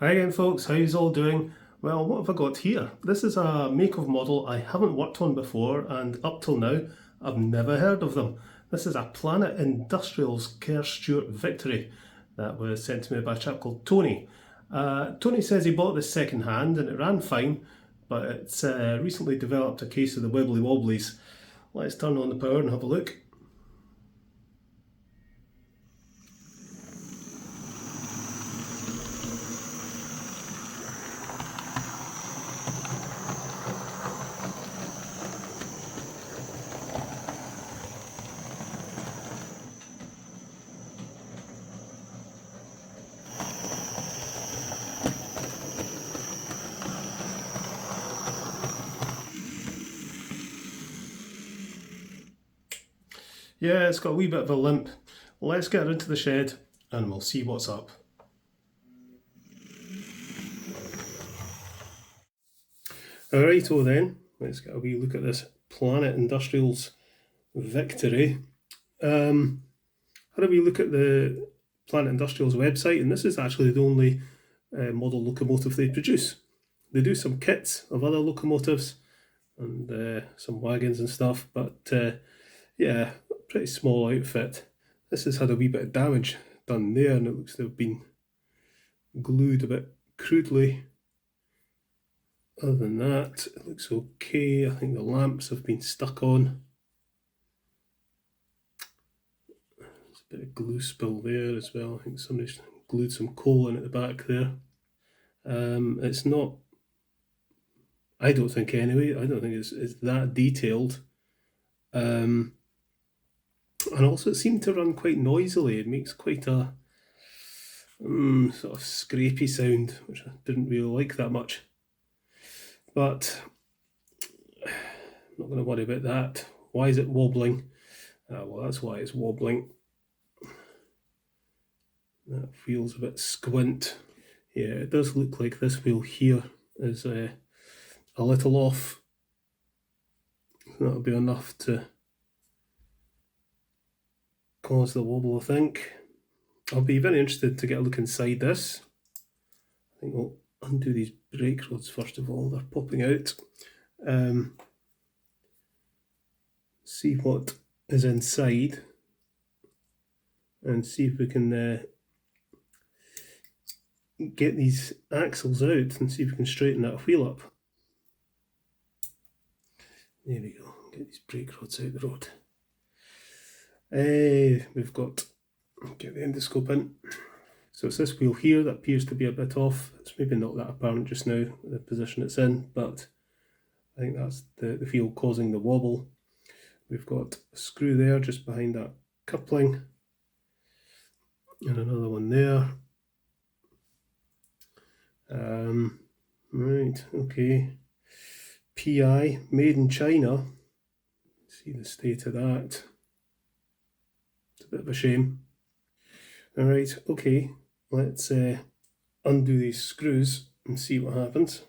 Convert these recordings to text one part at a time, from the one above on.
Hi again folks, how you all doing? Well, what have I got here? This is a make of model I haven't worked on before, and up till now I've never heard of them. This is a Planet Industrials Kerr Stuart Victory that was sent to me by a chap called Tony. Tony says he bought this second hand and it ran fine, but it's recently developed a case of the wibbly wobblies. Let's turn on the power and have a look. Yeah, it's got a wee bit of a limp. Let's get her into the shed and we'll see what's up. Alrighto then, let's get a wee look at this Planet Industrials Victory. Had a wee look at the Planet Industrials website, and this is actually the only model locomotive they produce. They do some kits of other locomotives and some wagons and stuff, but yeah, pretty small outfit. This has had a wee bit of damage done there, and it looks to have been glued a bit crudely. Other than that, it looks okay. I think the lamps have been stuck on. There's a bit of glue spill there as well. I think somebody's glued some coal in at the back there. It's not, I don't think anyway, I don't think it's that detailed. And also it seemed to run quite noisily. It makes quite a sort of scrapey sound, which I didn't really like that much. But I'm not going to worry about that. Why is it wobbling? Well, that's why it's wobbling. That wheel's a bit squint. Yeah, it does look like this wheel here is a little off. That'll be enough to cause the wobble, I think. I'll be very interested to get a look inside this. I think we'll undo these brake rods first of all. They're popping out. See what is inside and see if we can get these axles out and see if we can straighten that wheel up. There we go. Get these brake rods out the road. We've got, get the endoscope in. So it's this wheel here that appears to be a bit off. It's maybe not that apparent just now, the position it's in, but I think that's the wheel causing the wobble. We've got a screw there just behind that coupling, and another one there. Right, okay. PI, made in China. See the state of that. It's a bit of a shame. Alright, okay. Let's undo these screws and see what happens.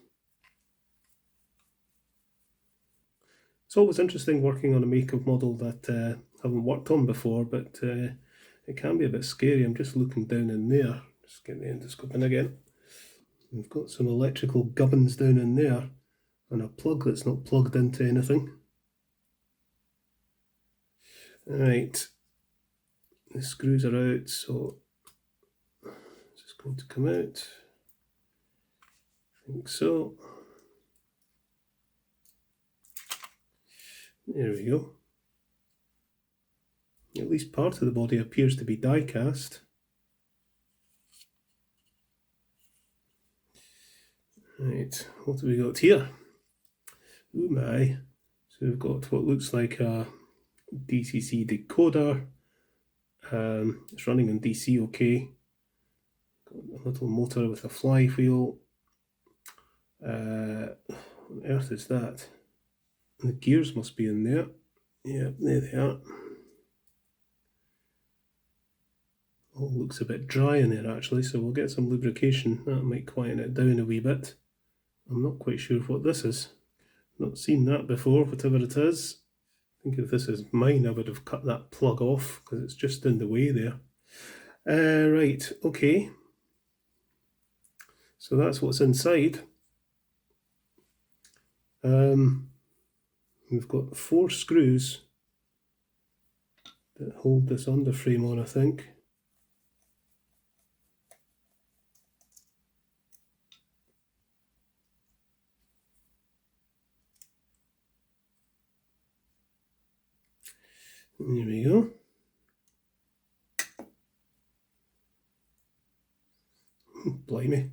It's always interesting working on a make of model that I haven't worked on before, but it can be a bit scary. I'm just looking down in there. Just get the endoscope in again. We've got some electrical gubbins down in there and a plug that's not plugged into anything. Alright, the screws are out, so it's just going to come out. I think so. There we go. At least part of the body appears to be die cast. Right, what have we got here? Oh my. So we've got what looks like a DCC decoder. It's running on DC okay. Got a little motor with a flywheel. What on earth is that? The gears must be in there. Yeah, there they are. Oh, looks a bit dry in there actually, so we'll get some lubrication. That might quieten it down a wee bit. I'm not quite sure what this is. Not seen that before, whatever it is. I think if this is mine, I would have cut that plug off because it's just in the way there. Right, okay. So that's what's inside. We've got 4 screws that hold this underframe on, I think. There we go. Blimey.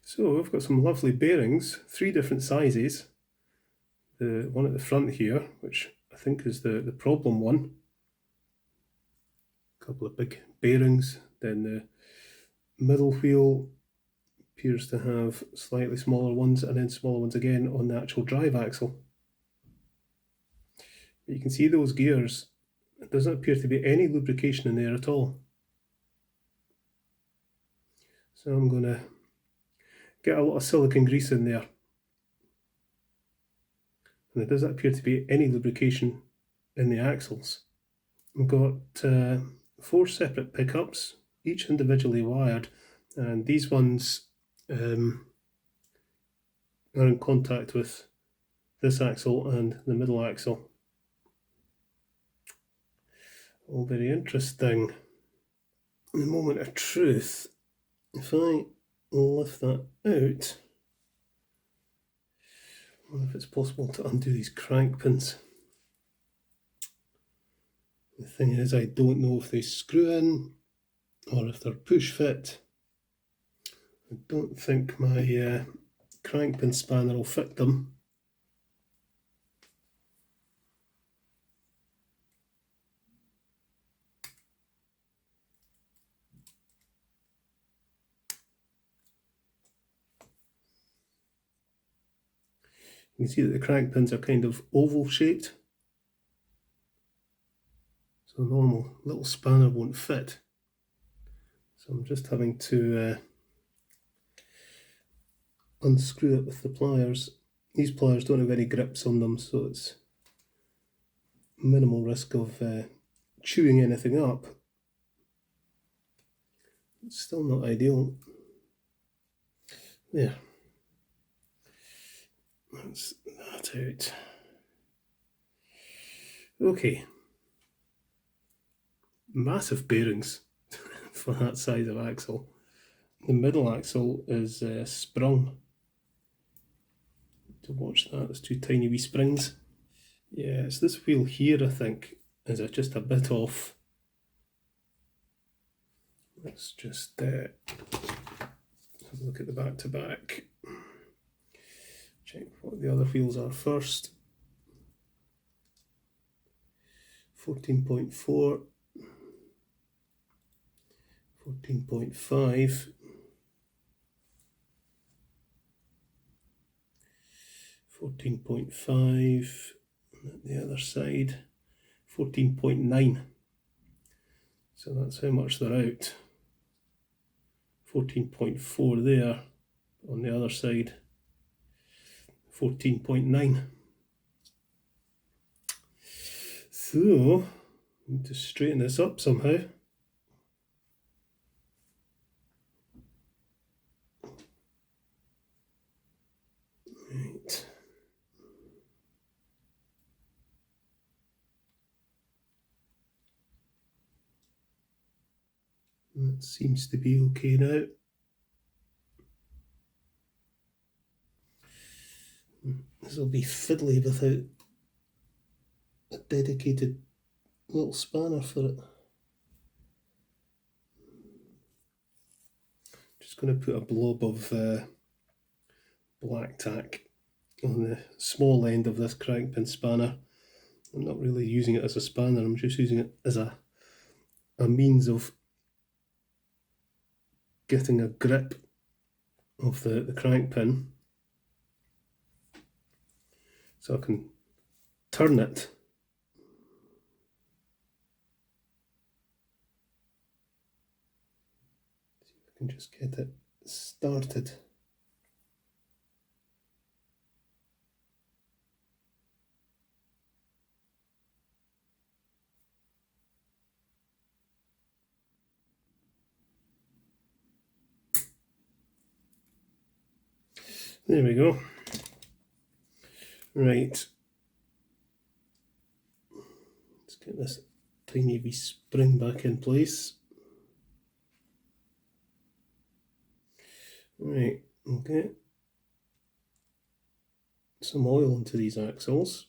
So we've got some lovely bearings, 3 different sizes. The one at the front here, which I think is the problem one. A couple of big bearings. Then the middle wheel appears to have slightly smaller ones, and then smaller ones again on the actual drive axle. But you can see those gears, there doesn't appear to be any lubrication in there at all. So I'm going to get a lot of silicone grease in there. And there doesn't appear to be any lubrication in the axles. We've got 4 separate pickups, each individually wired, and these ones are in contact with this axle and the middle axle. All very interesting. In the moment of truth, if I lift that out, I wonder if it's possible to undo these crank pins. The thing is, I don't know if they screw in or if they're push fit. I don't think my crank pin spanner will fit them. You can see that the crank pins are kind of oval shaped. So a normal little spanner won't fit. So I'm just having to unscrew it with the pliers. These pliers don't have any grips on them, so it's minimal risk of chewing anything up. It's still not ideal. There. That's that out. Okay. Massive bearings for that size of axle. The middle axle is sprung. To watch that, there's 2 tiny wee springs. Yeah, it's this wheel here, I think, is just a bit off. Let's just have a look at the back to back. Check what the other wheels are first. 14.4, 14.5, 14.5, and the other side 14.9. So that's how much they're out. 14.4 there, on the other side 14.9. So, I need to straighten this up somehow. Right. That seems to be okay now. This will be fiddly without a dedicated little spanner for it. Just going to put a blob of black tack on the small end of this crank pin spanner. I'm not really using it as a spanner, I'm just using it as a means of getting a grip of the crank pin, so I can turn it. See if I can just get it started. There we go. Right. Let's get this tiny wee spring back in place. Right, okay. Some oil into these axles.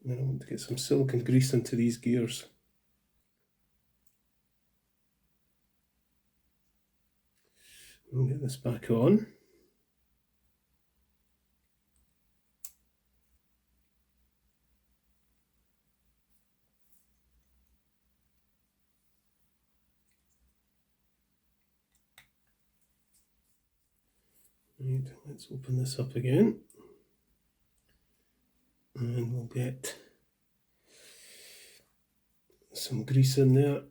And then I want to get some silicone grease into these gears. We'll get this back on. Right, let's open this up again. And we'll get some grease in there.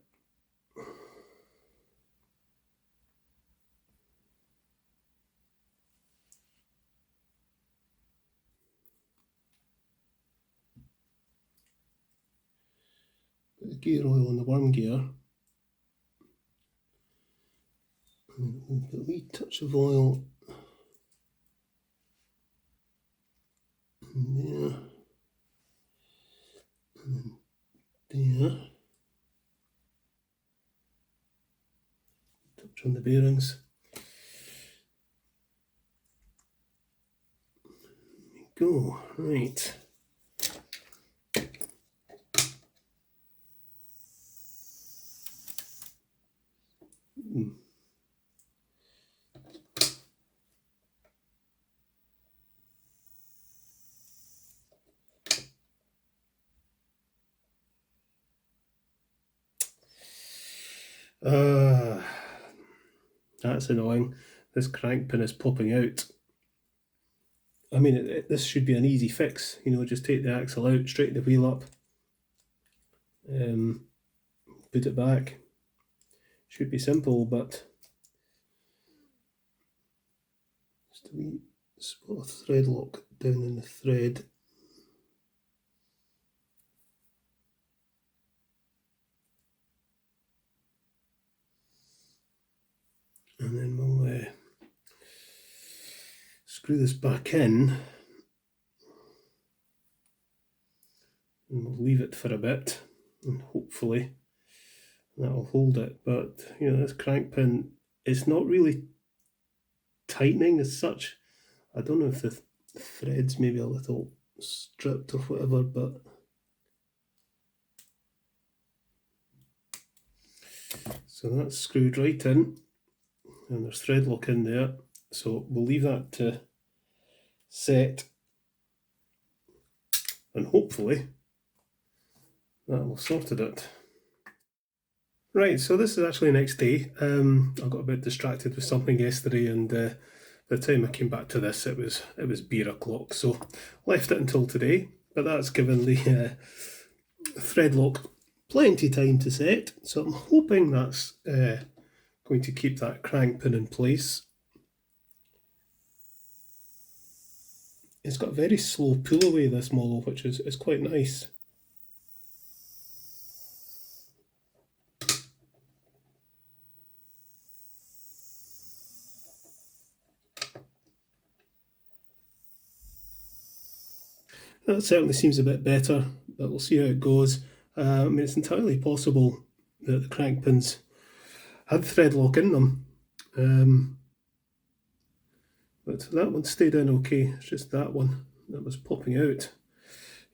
Bit of gear oil in the worm gear. And a wee touch of oil in there. And there. Touch on the bearings. There we go. Right. That's annoying. This crank pin is popping out. I mean, this should be an easy fix. You know, just take the axle out, straighten the wheel up, put it back. Should be simple, but just a wee spot of thread lock down in the thread. And then we'll screw this back in, and we'll leave it for a bit, and hopefully that'll hold it. But you know, this crank pin is not really tightening as such. I don't know if the thread's maybe a little stripped or whatever, but so that's screwed right in, and there's thread lock in there. So we'll leave that to set, and hopefully that will sorted it. Right, so this is actually the next day. I got a bit distracted with something yesterday, and by the time I came back to this, it was beer o'clock. So left it until today, but that's given the thread lock plenty time to set. So I'm hoping that's going to keep that crank pin in place. It's got a very slow pull away, this model, which is quite nice. That certainly seems a bit better, but we'll see how it goes. I mean, it's entirely possible that the crank pins had thread lock in them, but that one stayed in okay. It's just that one that was popping out.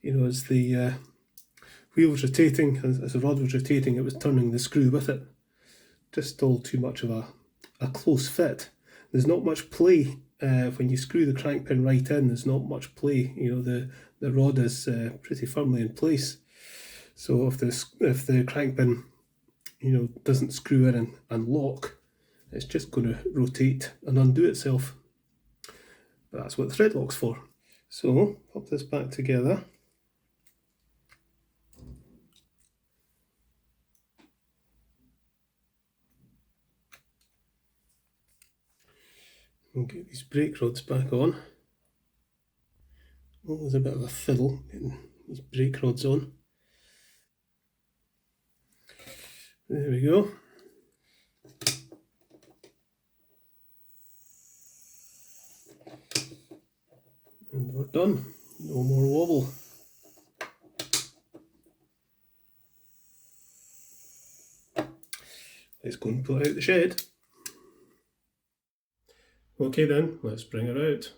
You know, as the wheel was rotating, as the rod was rotating, it was turning the screw with it. Just all too much of a close fit. There's not much play when you screw the crank pin right in. There's not much play. You know, the rod is pretty firmly in place. So if the crank pin, you know, doesn't screw in and lock, it's just going to rotate and undo itself. But that's what the thread lock's for. So pop this back together. And get these brake rods back on. Oh, there's a bit of a fiddle getting these brake rods on. There we go. We're done. No more wobble. Let's go and pull out the shed. Okay then, let's bring her out.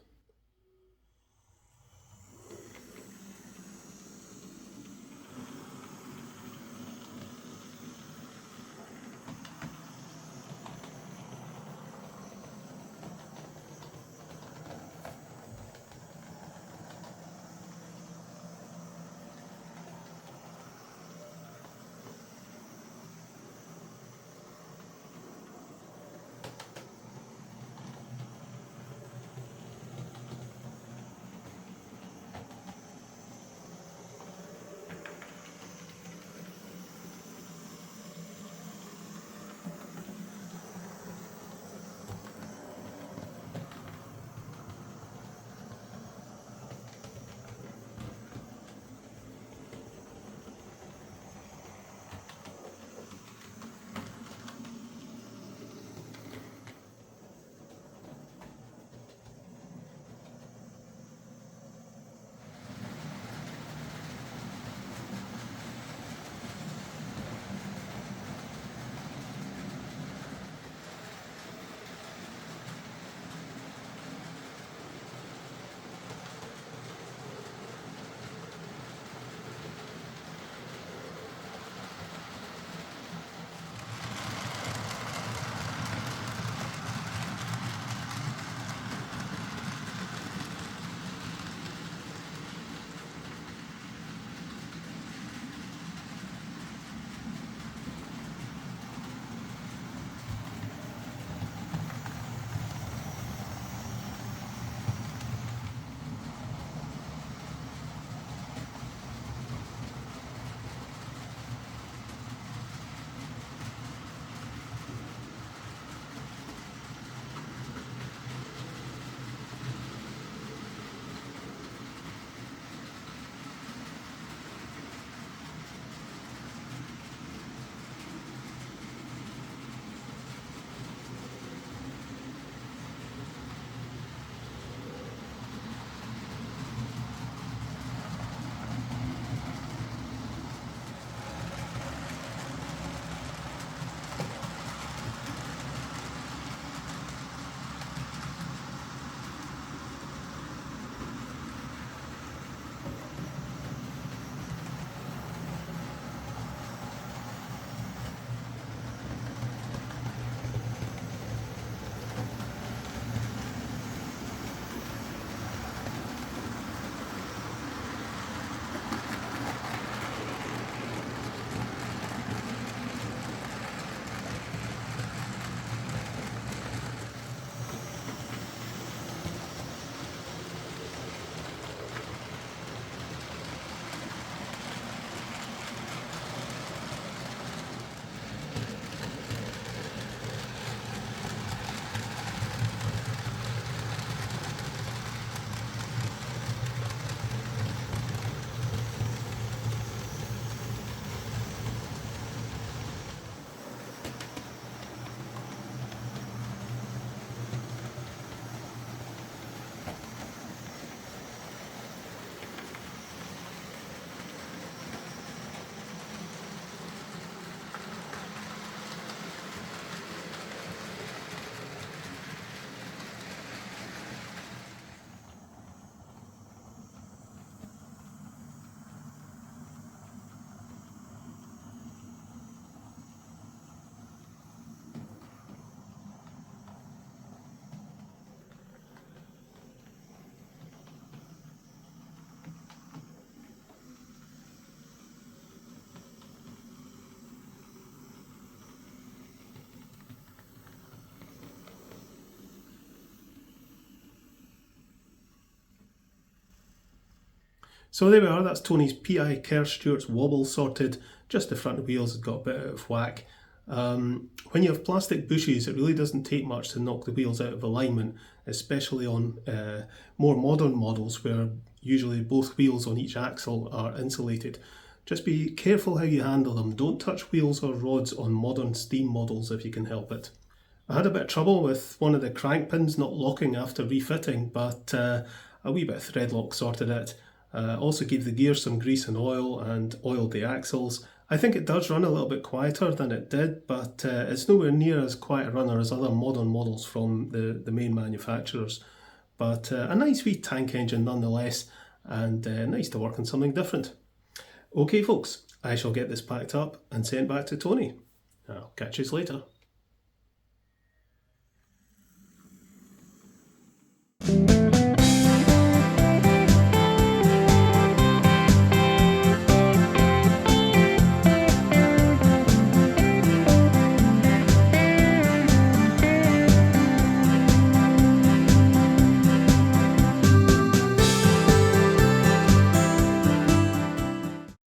So there we are, that's Tony's PI Kerr Stuart's wobble sorted. Just the front wheels has got a bit out of whack. When you have plastic bushes, it really doesn't take much to knock the wheels out of alignment, especially on more modern models where usually both wheels on each axle are insulated. Just be careful how you handle them. Don't touch wheels or rods on modern steam models if you can help it. I had a bit of trouble with one of the crank pins not locking after refitting, but a wee bit of thread lock sorted it. Also gave the gears some grease and oil and oiled the axles. I think it does run a little bit quieter than it did, but it's nowhere near as quiet a runner as other modern models from the main manufacturers. But a nice wee tank engine nonetheless, and nice to work on something different. Okay folks, I shall get this packed up and sent back to Tony. I'll catch you later.